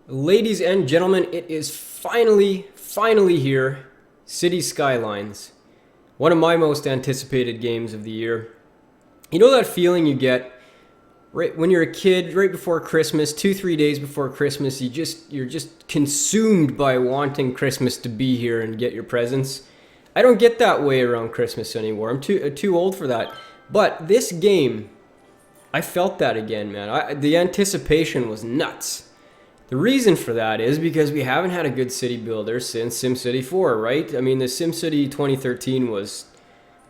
Ladies and gentlemen, it is finally here. City Skylines. One of my most anticipated games of the year. You know that feeling you get right when you're a kid, right before Christmas, 2-3 days before Christmas, you're just consumed by wanting Christmas to be here and get your presents. I don't get that way around Christmas anymore. I'm too old for that. But this game, I felt that again, man. The anticipation was nuts. The reason for that is because we haven't had a good city builder since SimCity 4, right? I mean, the SimCity 2013 was,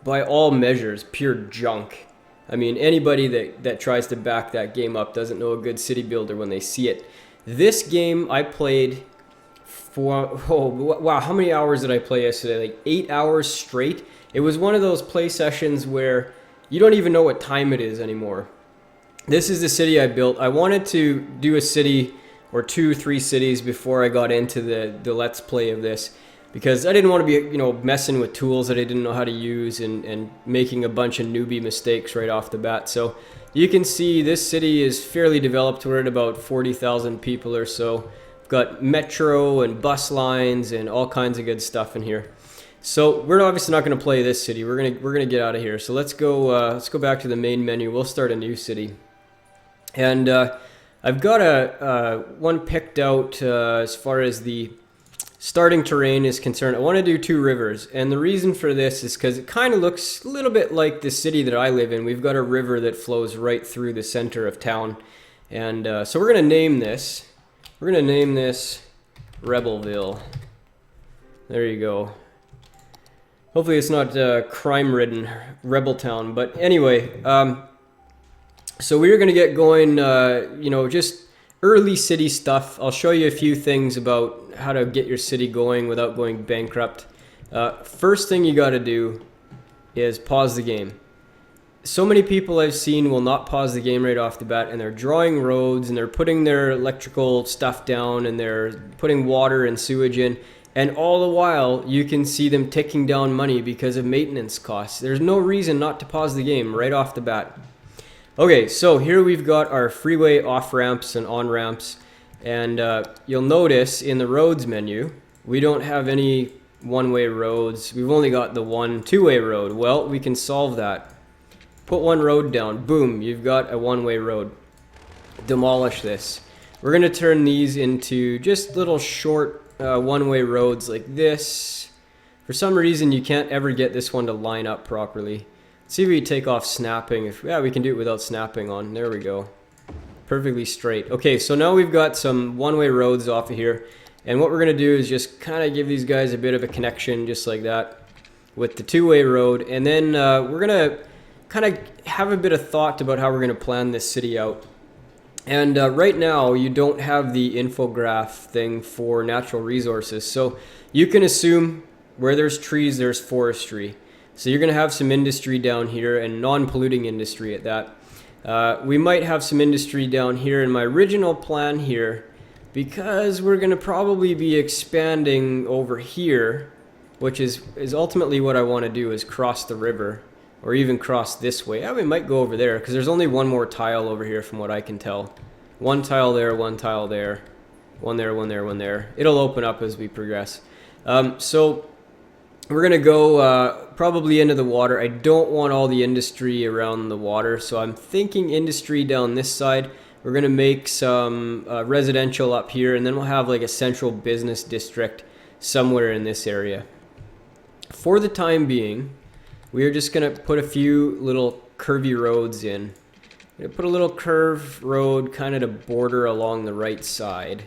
by all measures, pure junk. I mean, anybody that tries to back that game up doesn't know a good city builder when they see it. This game I played for, oh, wow, how many hours did I play yesterday? Like 8 hours straight. It was one of those play sessions where you don't even know what time it is anymore. This is the city I built. I wanted to do a city or 2-3 cities before I got into the let's play of this, because I didn't want to be messing with tools that I didn't know how to use and making a bunch of newbie mistakes right off the bat. So you can see this city is fairly developed. We're at about 40,000 people or so. We've got metro and bus lines and all kinds of good stuff in here. So we're obviously not going to play this city. We're gonna get out of here. So let's go back to the main menu. We'll start a new city. And I've got one picked out as far as the starting terrain is concerned. I want to do 2 rivers, and the reason for this is because it kind of looks a little bit like the city that I live in. We've got a river that flows right through the center of town, and so we're going to name this. We're going to name this Rebelville. There you go. Hopefully it's not crime-ridden Rebeltown, but anyway. So we're going to get going, just early city stuff. I'll show you a few things about how to get your city going without going bankrupt. First thing you got to do is pause the game. So many people I've seen will not pause the game right off the bat, and they're drawing roads, and they're putting their electrical stuff down, and they're putting water and sewage in, and all the while you can see them ticking down money because of maintenance costs. There's no reason not to pause the game right off the bat. Okay, so here we've got our freeway off-ramps and on-ramps, and you'll notice in the roads menu, we don't have any one-way roads. We've only got the one two-way road. Well, we can solve that. Put one road down. Boom, you've got a one-way road. Demolish this. We're going to turn these into just little short one-way roads like this. For some reason, you can't ever get this one to line up properly. See if we take off snapping. Yeah, we can do it without snapping on. There we go. Perfectly straight. Okay, so now we've got some one-way roads off of here. And what we're going to do is just kind of give these guys a bit of a connection, just like that, with the two-way road. And then we're going to kind of have a bit of thought about how we're going to plan this city out. And right now, you don't have the infograph thing for natural resources. So you can assume where there's trees, there's forestry. So you're going to have some industry down here, and non-polluting industry at that. We might have some industry down here in my original plan here, because we're going to probably be expanding over here, which is ultimately what I want to do, is cross the river, or even cross this way. Yeah, we might go over there, because there's only one more tile over here from what I can tell. One tile there, one tile there, one there, one there, one there. It'll open up as we progress. So we're going to go probably into the water. I don't want all the industry around the water, so I'm thinking industry down this side. We're going to make some residential up here, and then we'll have like a central business district somewhere in this area. For the time being, we are just going to put a few little curvy roads in. I'm going to put a little curved road kind of to border along the right side.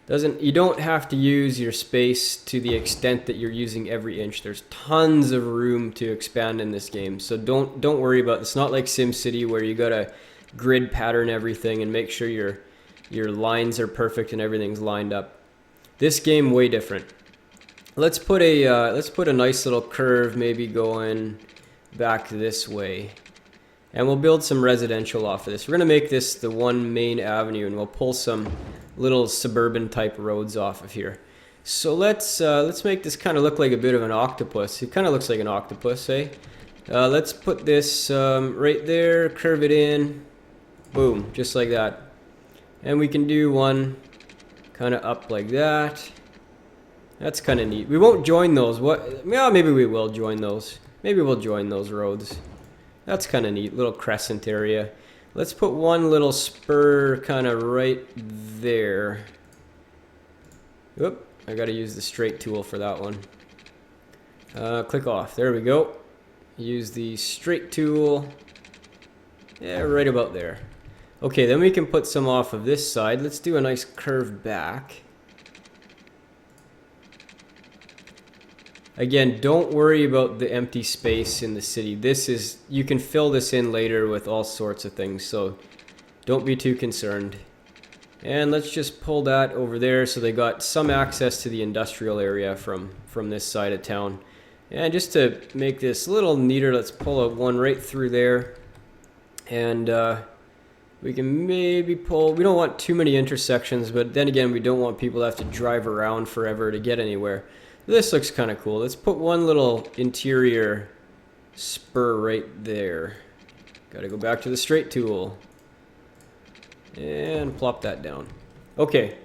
You don't have to use your space to the extent that you're using every inch. There's tons of room to expand in this game, so don't worry about it. It's not like SimCity where you gotta grid pattern everything and make sure your lines are perfect and everything's lined up. This game way different. Let's put a nice little curve maybe going back this way, and we'll build some residential off of this. We're gonna make this the one main avenue, and we'll pull some little suburban type roads off of here. So let's make this kind of look like a bit of an octopus. It kind of looks like an octopus, eh? Let's put this right there, curve it in, boom, just like that. And we can do one kind of up like that. That's kind of neat. We won't join those. What? Yeah, maybe we will join those. Maybe we'll join those roads. That's kind of neat. Little crescent area. Let's put one little spur kind of right there. Oop, I got to use the straight tool for that one. Click off. There we go. Use the straight tool. Yeah, right about there. Okay, then we can put some off of this side. Let's do a nice curve back. Again, don't worry about the empty space in the city. This is, you can fill this in later with all sorts of things, so don't be too concerned. And let's just pull that over there so they got some access to the industrial area from this side of town. And just to make this a little neater, let's pull one right through there. And we can maybe pull, we don't want too many intersections, but then again, we don't want people to have to drive around forever to get anywhere. This looks kind of cool. Let's put one little interior spur right there. Got to go back to the straight tool. And plop that down. Okay.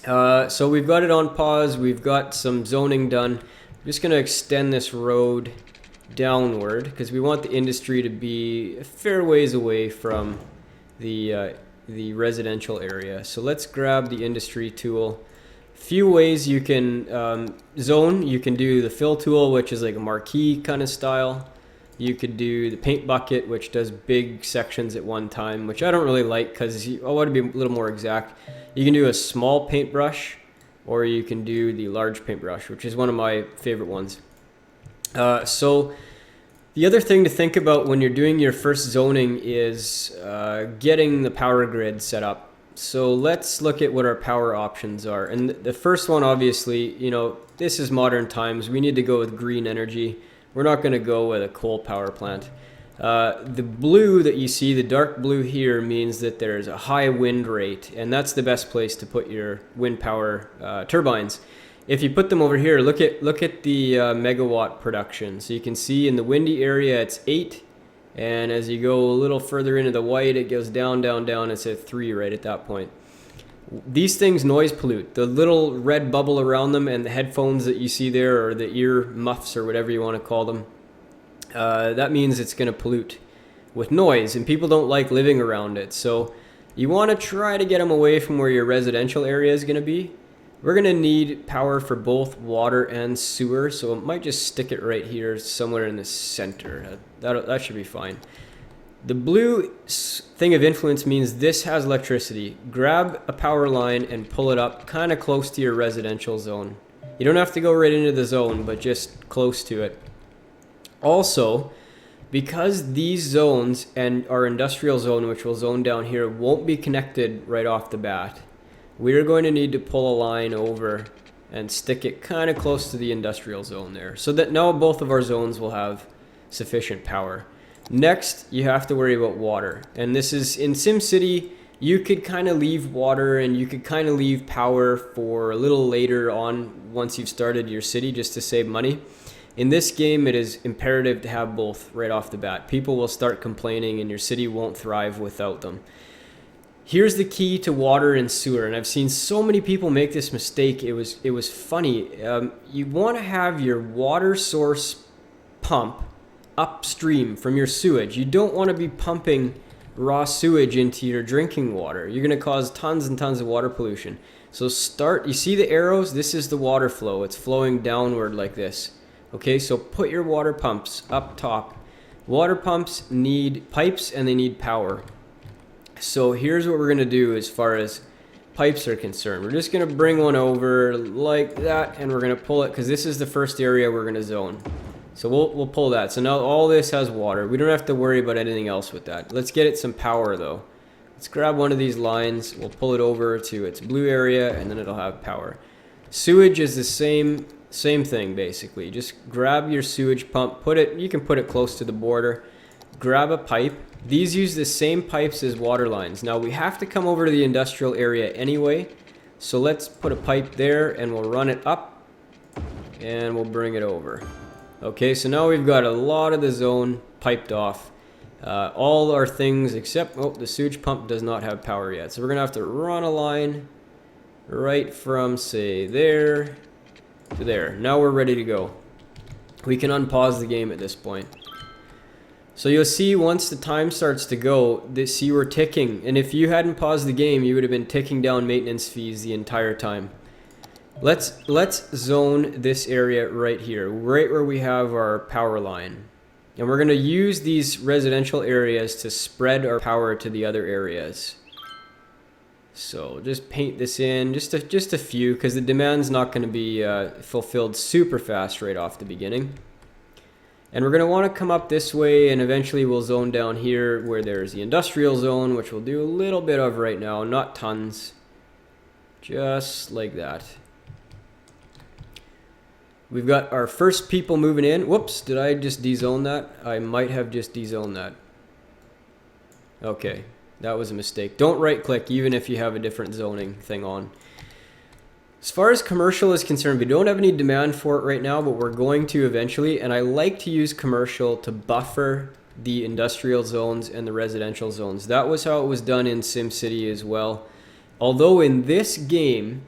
So we've got it on pause. We've got some zoning done. I'm just going to extend this road downward because we want the industry to be a fair ways away from the residential area. So let's grab the industry tool. Few ways you can zone. You can do the fill tool, which is like a marquee kind of style. You could do the paint bucket, which does big sections at one time, which I don't really like because I want to be a little more exact. You can do a small paintbrush, or you can do the large paintbrush, which is one of my favorite ones. So the other thing to think about when you're doing your first zoning is getting the power grid set up. So let's look at what our power options are. And the first one, obviously, you know, this is modern times. We need to go with green energy. We're not going to go with a coal power plant. The blue that you see, the dark blue here, means that there's a high wind rate, and that's the best place to put your wind power turbines. If you put them over here, look at the megawatt production. So you can see in the windy area it's 8. And as you go a little further into the white, it goes down, down, down. It's at 3 right at that point. These things noise pollute. The little red bubble around them and the headphones that you see there, or the ear muffs or whatever you want to call them, that means it's going to pollute with noise, and people don't like living around it. So you want to try to get them away from where your residential area is going to be. We're going to need power for both water and sewer, so it might just stick it right here somewhere in the center. That should be fine. The blue thing of influence means this has electricity. Grab a power line and pull it up kind of close to your residential zone. You don't have to go right into the zone, but just close to it. Also, because these zones and our industrial zone, which will zone down here, won't be connected right off the bat, we're going to need to pull a line over and stick it kind of close to the industrial zone there, so that now both of our zones will have sufficient power. Next, you have to worry about water. And this is, in SimCity, you could kind of leave water and you could kind of leave power for a little later on once you've started your city, just to save money. In this game, it is imperative to have both right off the bat. People will start complaining and your city won't thrive without them. Here's the key to water and sewer, and I've seen so many people make this mistake. It was funny. You want to have your water source pump upstream from your sewage. You don't want to be pumping raw sewage into your drinking water. You're going to cause tons and tons of water pollution. So you see the arrows? This is the water flow. It's flowing downward like this. Okay, so put your water pumps up top. Water pumps need pipes and they need power. So here's what we're going to do as far as pipes are concerned. We're just going to bring one over like that, and we're going to pull it because this is the first area we're going to zone. So we'll pull that. So now all this has water. We don't have to worry about anything else with that. Let's get it some power though. Let's grab one of these lines. We'll pull it over to its blue area, and then it'll have power. Sewage is the same thing basically. Just grab your sewage pump. You can put it close to the border. Grab a pipe. These use the same pipes as water lines. Now we have to come over to the industrial area anyway, so let's put a pipe there and we'll run it up and we'll bring it over. Okay, so now we've got a lot of the zone piped off. All our things except, the sewage pump does not have power yet. So we're gonna have to run a line right from, say, there to there. Now we're ready to go. We can unpause the game at this point. So you'll see once the time starts to go, see we're ticking. And if you hadn't paused the game, you would have been ticking down maintenance fees the entire time. Let's zone this area right here, right where we have our power line. And we're going to use these residential areas to spread our power to the other areas. So just paint this in, just a few, because the demand's not going to be fulfilled super fast right off the beginning. And we're going to want to come up this way, and eventually we'll zone down here where there's the industrial zone, which we'll do a little bit of right now, not tons. Just like that. We've got our first people moving in. Whoops, did I just dezone that? I might have just dezoned that. Okay, that was a mistake. Don't right click even if you have a different zoning thing on. As far as commercial is concerned, we don't have any demand for it right now, but we're going to eventually. And I like to use commercial to buffer the industrial zones and the residential zones. That was how it was done in SimCity as well. Although in this game,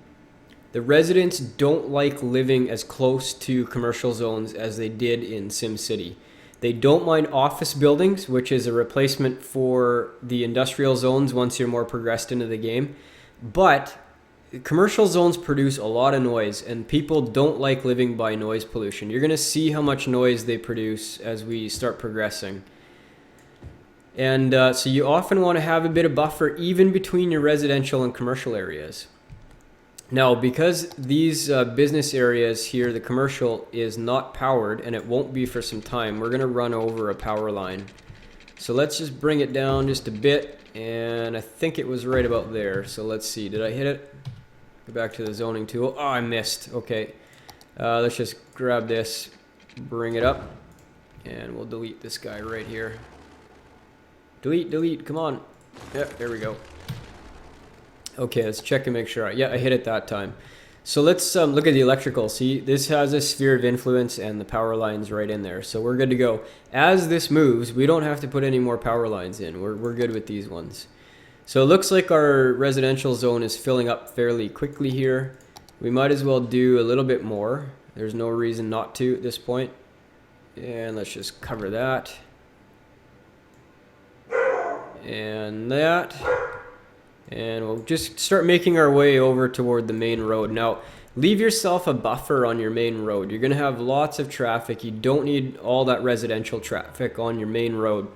the residents don't like living as close to commercial zones as they did in SimCity. They don't mind office buildings, which is a replacement for the industrial zones once you're more progressed into the game. But commercial zones produce a lot of noise, and people don't like living by noise pollution. You're going to see how much noise they produce as we start progressing. And so you often want to have a bit of buffer even between your residential and commercial areas. Now, because these business areas here, the commercial is not powered, and it won't be for some time, we're going to run over a power line. So let's just bring it down just a bit, and I think it was right about there. So let's see, did I hit it? Go back to the zoning tool. Oh, I missed. Okay. Let's just grab this, bring it up, and we'll delete this guy right here. Delete, delete, come on. Yep, there we go. Okay, let's check and make sure. Yeah, I hit it that time. So let's look at the electrical. See, this has a sphere of influence and the power lines right in there. So we're good to go. As this moves, we don't have to put any more power lines in. We're good with these ones. So it looks like our residential zone is filling up fairly quickly here. We might as well do a little bit more. There's no reason not to at this point. And let's just cover that. And that. And we'll just start making our way over toward the main road. Now, leave yourself a buffer on your main road. You're going to have lots of traffic. You don't need all that residential traffic on your main road.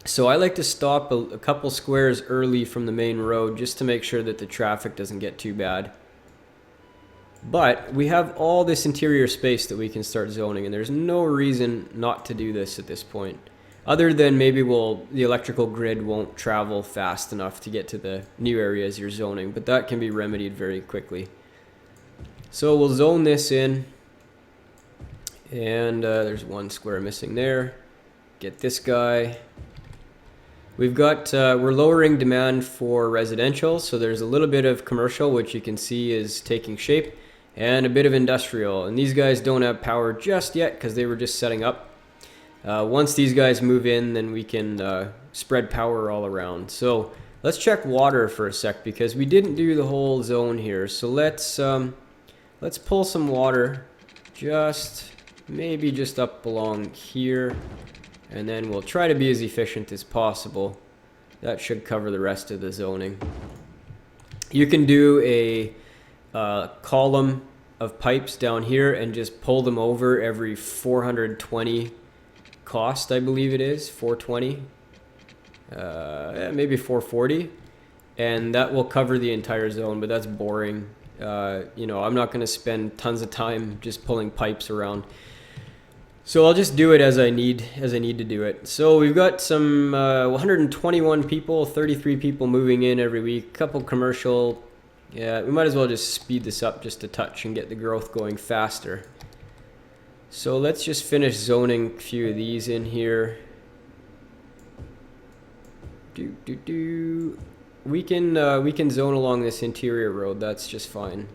So I like to stop a couple squares early from the main road just to make sure that the traffic doesn't get too bad. But we have all this interior space that we can start zoning, and there's no reason not to do this at this point. Other than maybe the electrical grid won't travel fast enough to get to the new areas you're zoning, but that can be remedied very quickly. So we'll zone this in, and there's one square missing there. Get this guy. We've got, we're lowering demand for residential, so there's a little bit of commercial, which you can see is taking shape, and a bit of industrial. And these guys don't have power just yet because they were just setting up. Once these guys move in, then we can spread power all around. So let's check water for a sec because we didn't do the whole zone here. So let's pull some water, maybe just up along here. And then we'll try to be as efficient as possible. That should cover the rest of the zoning. You can do a column of pipes down here and just pull them over every 420 cost, I believe it is, 420. Maybe 440. And that will cover the entire zone, but that's boring. You know, I'm not going to spend tons of time just pulling pipes around. So I'll just do it as I need to do it. So we've got some 121 people, 33 people moving in every week, couple commercial. Yeah, we might as well just speed this up just a touch and get the growth going faster. So let's just finish zoning a few of these in here. We can zone along this interior road. That's just fine.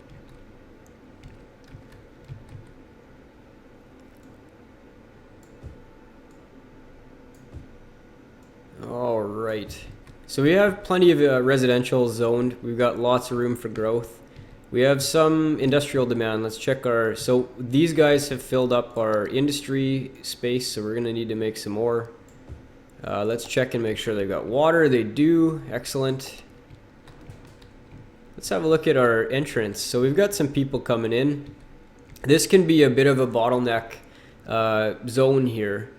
All right. So we have plenty of residential zoned. We've got lots of room for growth. We have some industrial demand. Let's check our... So these guys have filled up our industry space, so we're going to need to make some more. Let's check and make sure they've got water. They do. Excellent. Let's have a look at our entrance. So we've got some people coming in. This can be a bit of a bottleneck zone here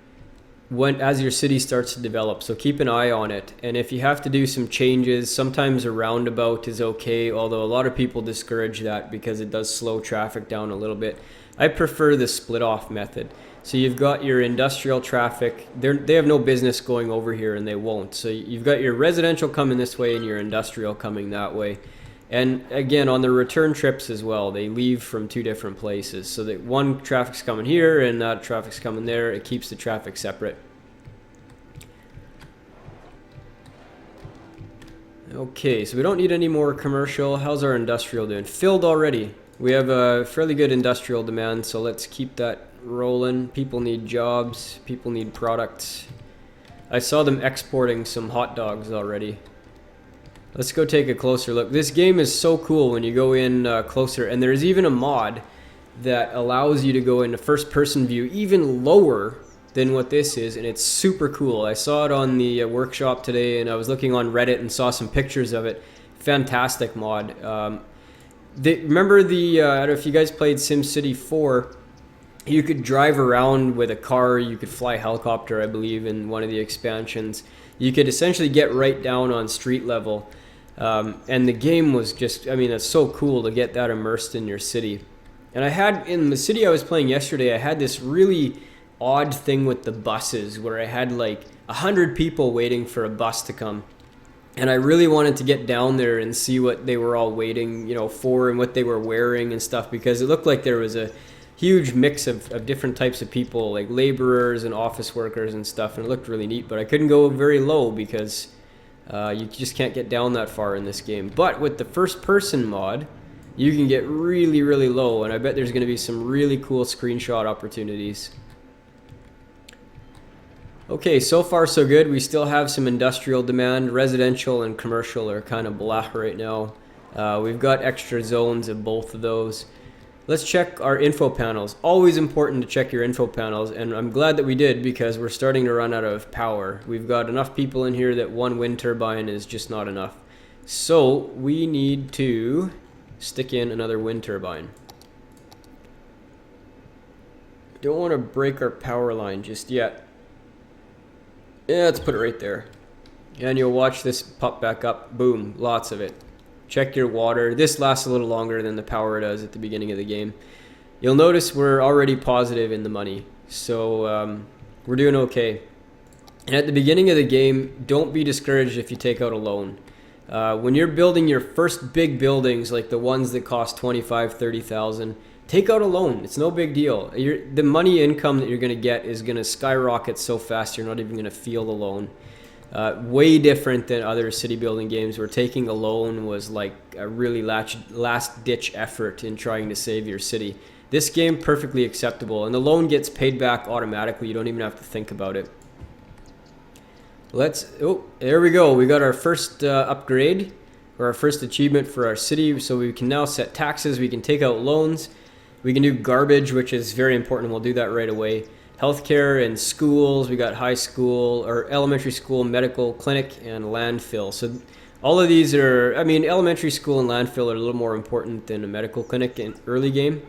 as your city starts to develop, so keep an eye on it. And if you have to do some changes, sometimes a roundabout is okay, although a lot of people discourage that because it does slow traffic down a little bit. I prefer the split off method. So you've got your industrial traffic, they have no business going over here, and they won't. So you've got your residential coming this way and your industrial coming that way. And again, on the return trips as well, they leave from two different places. So that one traffic's coming here and that traffic's coming there. It keeps the traffic separate. Okay, so we don't need any more commercial. How's our industrial doing? Filled already. We have a fairly good industrial demand, so let's keep that rolling. People need jobs. People need products. I saw them exporting some hot dogs already. Let's go take a closer look. This game is so cool when you go in closer, and there's even a mod that allows you to go into first-person view even lower than what this is, and it's super cool. I saw it on the workshop today, and I was looking on Reddit and saw some pictures of it. Fantastic mod. Remember the, I don't know if you guys played SimCity 4, you could drive around with a car, you could fly a helicopter, I believe, in one of the expansions. You could essentially get right down on street level. And the game was just, I mean, it's so cool to get that immersed in your city. And I had, in the city I was playing yesterday, I had this really odd thing with the buses where I had like 100 people waiting for a bus to come. And I really wanted to get down there and see what they were all waiting, for, and what they were wearing and stuff, because it looked like there was a huge mix of different types of people, like laborers and office workers and stuff, and it looked really neat. But I couldn't go very low because you just can't get down that far in this game. But with the first person mod, you can get really, really low, and I bet there's going to be some really cool screenshot opportunities. Okay, so far so good. We still have some industrial demand. Residential and commercial are kind of blah right now. We've got extra zones of both of those. Let's check our info panels. Always important to check your info panels, and I'm glad that we did because we're starting to run out of power. We've got enough people in here that one wind turbine is just not enough. So we need to stick in another wind turbine. Don't want to break our power line just yet. Yeah, let's put it right there. And you'll watch this pop back up. Boom, lots of it. Check your water. This lasts a little longer than the power does at the beginning of the game. You'll notice we're already positive in the money, so we're doing okay. And at the beginning of the game, don't be discouraged if you take out a loan. When you're building your first big buildings, like the ones that cost $25,000, $30,000, take out a loan. It's no big deal. The money income that you're going to get is going to skyrocket so fast you're not even going to feel the loan. Way different than other city building games where taking a loan was like a really last ditch effort in trying to save your city. This game, perfectly acceptable, and the loan gets paid back automatically. You don't even have to think about it. Oh, there we go. We got our first upgrade, or our first achievement for our city. So we can now set taxes. We can take out loans. We can do garbage, which is very important. We'll do that right away. Healthcare and schools, we got high school or elementary school, medical clinic, and landfill. So all of these are, I mean, elementary school and landfill are a little more important than a medical clinic in early game.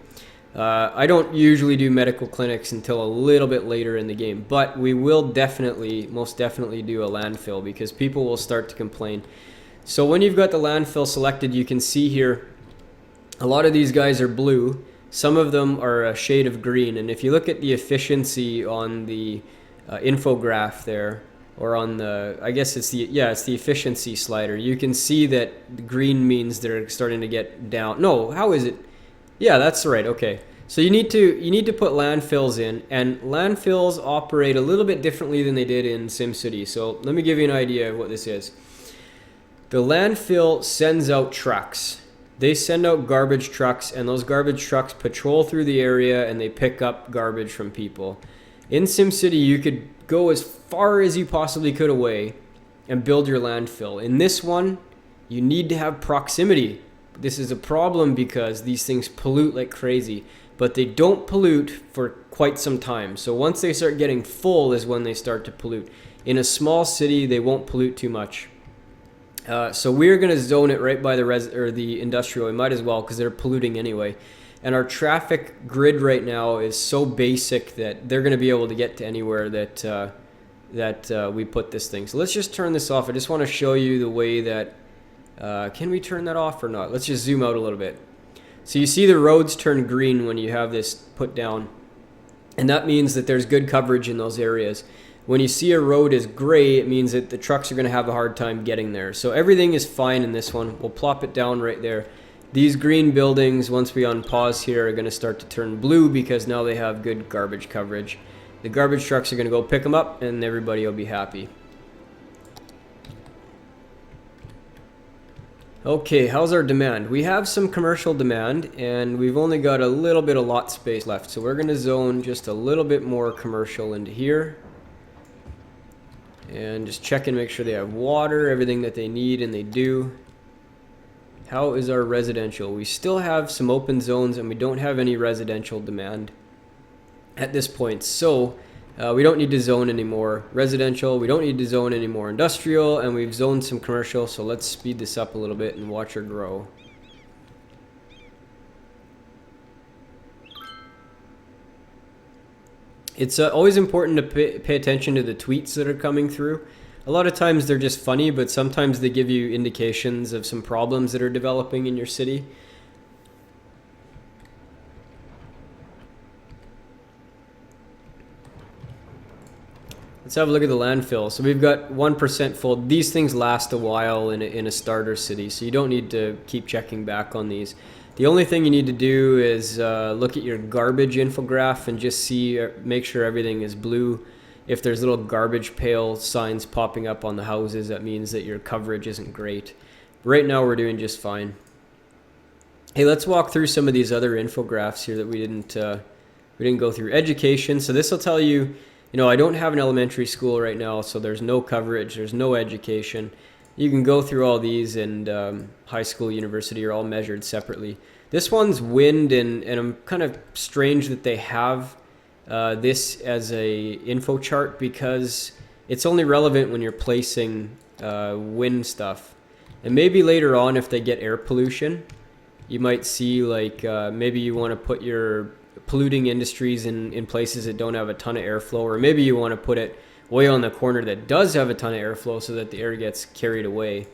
I don't usually do medical clinics until a little bit later in the game, but we will most definitely do a landfill because people will start to complain. So when you've got the landfill selected, you can see here, a lot of these guys are blue. Some of them are a shade of green, and if you look at the efficiency on the infograph there, or on the, I guess it's the efficiency slider, you can see that the green means they're starting to get down. No, how is it? Yeah, that's right. Okay, so you need to put landfills in, and landfills operate a little bit differently than they did in SimCity. So let me give you an idea of what this is. The landfill sends out trucks. They send out garbage trucks, and those garbage trucks patrol through the area and they pick up garbage from people. In SimCity, you could go as far as you possibly could away and build your landfill. In this one, you need to have proximity. This is a problem because these things pollute like crazy, but they don't pollute for quite some time. So once they start getting full is when they start to pollute. In a small city, they won't pollute too much. So we're going to zone it right by the industrial. We might as well because they're polluting anyway. And our traffic grid right now is so basic that they're going to be able to get to anywhere that we put this thing. So let's just turn this off. I just want to show you the way that... can we turn that off or not? Let's just zoom out a little bit. So you see the roads turn green when you have this put down. And that means that there's good coverage in those areas. When you see a road is gray, it means that the trucks are going to have a hard time getting there. So everything is fine in this one. We'll plop it down right there. These green buildings, once we unpause here, are going to start to turn blue because now they have good garbage coverage. The garbage trucks are going to go pick them up and everybody will be happy. Okay, how's our demand? We have some commercial demand and we've only got a little bit of lot space left. So we're going to zone just a little bit more commercial into here. And just check and make sure they have water, everything that they need, and they do. How is our residential? We still have some open zones and we don't have any residential demand at this point. So we don't need to zone anymore residential. We don't need to zone anymore industrial, and we've zoned some commercial. So let's speed this up a little bit and watch her grow. It's always important to pay attention to the tweets that are coming through. A lot of times they're just funny, but sometimes they give you indications of some problems that are developing in your city. Let's have a look at the landfill. So we've got 1% full. These things last a while in a starter city, so you don't need to keep checking back on these. The only thing you need to do is look at your garbage infograph and just make sure everything is blue. If there's little garbage pail signs popping up on the houses, that means that your coverage isn't great. Right now we're doing just fine. Hey, let's walk through some of these other infographics here that we didn't go through. Education. So this will tell you, I don't have an elementary school right now, so there's no coverage, there's no education. You can go through all these, and high school, university are all measured separately. This one's wind, and I'm kind of strange that they have this as a info chart because it's only relevant when you're placing wind stuff. And maybe later on, if they get air pollution, you might see like maybe you want to put your polluting industries in places that don't have a ton of airflow, or maybe you want to put it way on the corner that does have a ton of airflow so that the air gets carried away.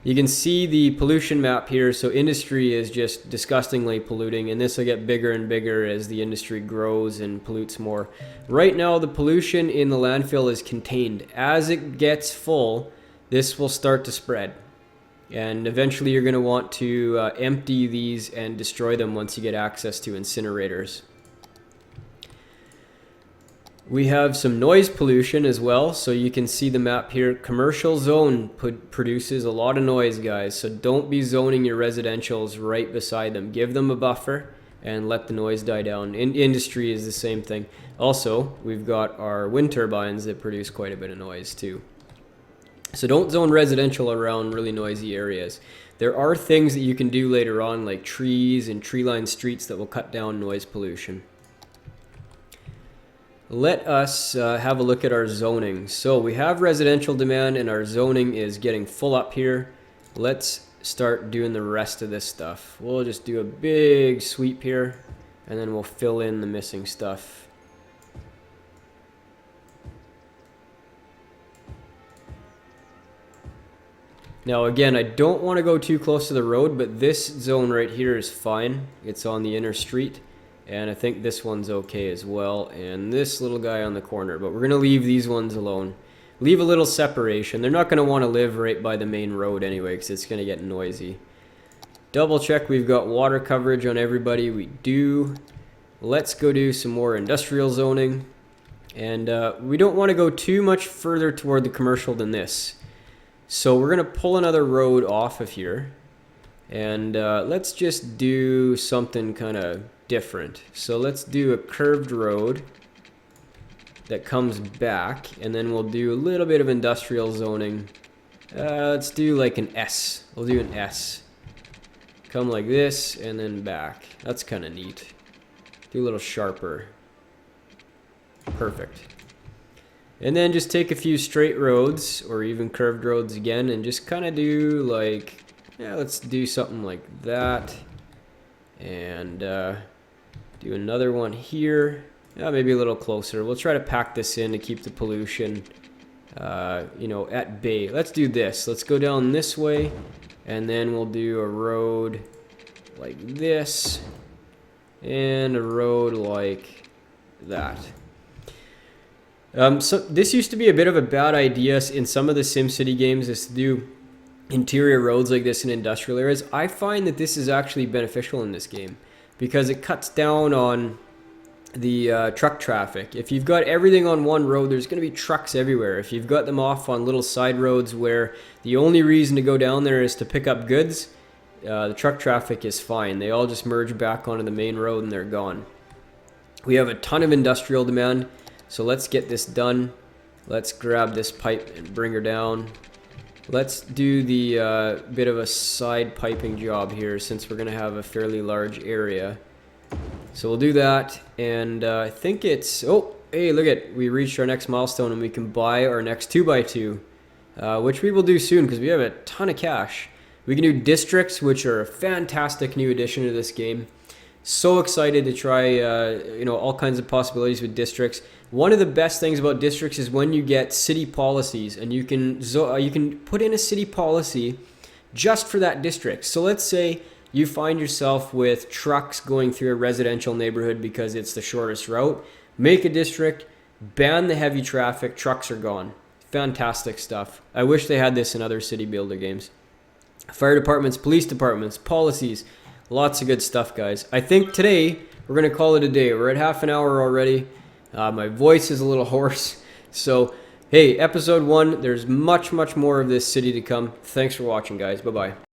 You can see the pollution map here. So industry is just disgustingly polluting, and this will get bigger and bigger as the industry grows and pollutes more. Right now, the pollution in the landfill is contained. As it gets full, this will start to spread. And eventually you're going to want to empty these and destroy them once you get access to incinerators. We have some noise pollution as well, so you can see the map here. Commercial zone produces a lot of noise, guys, so don't be zoning your residentials right beside them. Give them a buffer and let the noise die down. Industry is the same thing. Also, we've got our wind turbines that produce quite a bit of noise too. So don't zone residential around really noisy areas. There are things that you can do later on, like trees and tree-lined streets, that will cut down noise pollution. Let us have a look at our zoning. So we have residential demand and our zoning is getting full up here. Let's start doing the rest of this stuff. We'll just do a big sweep here and then we'll fill in the missing stuff. Now again, I don't want to go too close to the road, but this zone right here is fine. It's on the inner street. And I think this one's okay as well. And this little guy on the corner. But we're going to leave these ones alone. Leave a little separation. They're not going to want to live right by the main road anyway, because it's going to get noisy. Double check we've got water coverage on everybody. We do. Let's go do some more industrial zoning. And we don't want to go too much further toward the commercial than this. So we're going to pull another road off of here. And let's just do something kind of different. So let's do a curved road that comes back, and then we'll do a little bit of industrial zoning. Let's do like an S. We'll do an S. come like this and then back. That's kind of neat. Do a little sharper. Perfect. And then just take a few straight roads or even curved roads again and just kind of do like, yeah, let's do something like that. And do another one here. Yeah, maybe a little closer. We'll try to pack this in to keep the pollution, you know, at bay. Let's do this. Let's go down this way, and then we'll do a road like this, and a road like that. So this used to be a bit of a bad idea in some of the SimCity games, is to do interior roads like this in industrial areas. I find that this is actually beneficial in this game because it cuts down on the truck traffic. If you've got everything on one road, there's going to be trucks everywhere. If you've got them off on little side roads where the only reason to go down there is to pick up goods, the truck traffic is fine. They all just merge back onto the main road and they're gone. We have a ton of industrial demand, so let's get this done. Let's grab this pipe and bring her down. Let's do the bit of a side piping job here since we're going to have a fairly large area. So we'll do that, and I think it's, oh, hey, look at, we reached our next milestone and we can buy our next 2x2, which we will do soon because we have a ton of cash. We can do districts, which are a fantastic new addition to this game. So excited to try, you know, all kinds of possibilities with districts. One of the best things about districts is when you get city policies, and you can put in a city policy just for that district. So let's say you find yourself with trucks going through a residential neighborhood because it's the shortest route. Make a district, ban the heavy traffic, trucks are gone. Fantastic stuff. I wish they had this in other city builder games. Fire departments, police departments, policies, lots of good stuff, guys. I think today we're going to call it a day. We're at half an hour already. My voice is a little hoarse. So, hey, episode 1, there's much more of this city to come. Thanks for watching, guys. Bye-bye.